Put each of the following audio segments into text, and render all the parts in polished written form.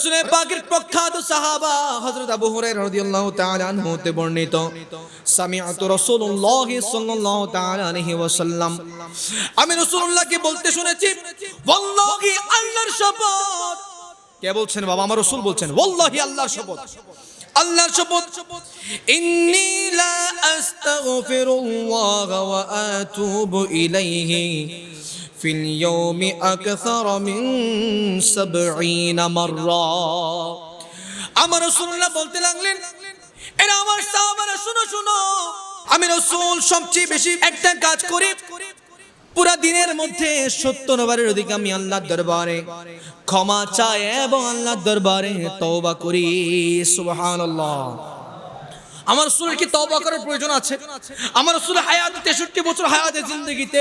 রাসূলের পাকের প্রখ্যাত সাহাবা হযরত আবু হুরায়রা রাদিয়াল্লাহু তাআলা আনহু হতে বর্ণিত সামিআতু রাসূলুল্লাহ সাল্লাল্লাহু তাআলা আলাইহি ওয়াসাল্লাম আমি রাসূলুল্লাহকে বলতে শুনেছি ওয়াল্লাহি আল্লাহর শপথ। কে বলছেন বাবা? আমার রাসূল বলছেন ওয়াল্লাহি আল্লাহর শপথ, আল্লাহর শপথ ইন্নী লা আস্তাগফিরুল্লাহ ওয়া আতুবু ইলাইহি ফিল ইয়াউমি আকসার মিন ৭০ মাররা। আমার রাসূলুল্লাহ বলতে লাগলেন, এরা আমার সাহাবারা শুনো শুনো, আমি রাসূল সবচেয়ে বেশি একটা কাজ করি, পুরা দিনের মধ্যে ৭০ বারের অধিক আমি আল্লাহর দরবারে ক্ষমা চাই এবং আল্লাহর দরবারে তওবা করি। সুবহানাল্লাহ। আমার রাসূলের কি তওবা করার প্রয়োজন আছে? আমার রাসূল হায়াত ৬৩ বছর হায়াতে জিন্দেগিতে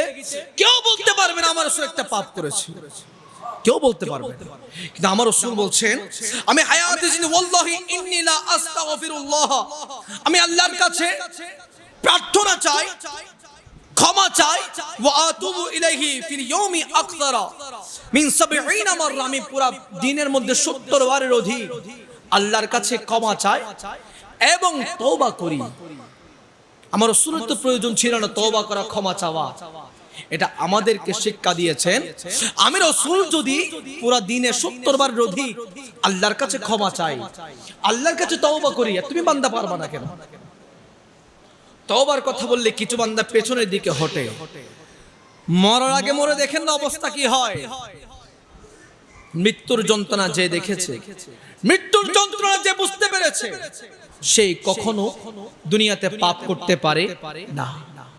কেউ বলতে পারবে না আমার রাসূল একটা পাপ করেছে, কেউ বলতে পারবে না। কিন্তু আমার রাসূল বলছেন আমি হায়াতে জিন্দেগি ওয়াল্লাহি ইন্নী লা আস্তাগফিরুল্লাহ, আমি আল্লাহর কাছে প্রার্থনা চাই, ক্ষমা চাই, ওয়া আতুবু ইলাইহি ফিল ইয়াউমি আকসার মিন ৭০ মাররা, আমি পুরা দিনের মধ্যে ৭০ বারের অধিক আল্লাহর কাছে ক্ষমা চাই এবং তওবা করি। আমার রাসূলের তো প্রয়োজন ছিল না তওবা করা, ক্ষমা চাওয়া, এটা আমাদেরকে শিক্ষা দিয়েছেন। আমি রাসূল যদি পুরা দিনে ৭০ বারের অধিক আল্লাহর কাছে ক্ষমা চাই, আল্লাহর কাছে তওবা করি, তুমি বান্দা পারবা না কেন? তওবার কথা বললে কিছু বান্দা পেছনের দিকে হটে, মরার আগে মরে দেখেন না অবস্থা কি হয়। মৃত্যুর যন্ত্রণা যে দেখেছে, মৃত্যুর যন্ত্রণা যে বুঝতে পেরেছে, সেই কখনো দুনিয়াতে পাপ করতে পারে না।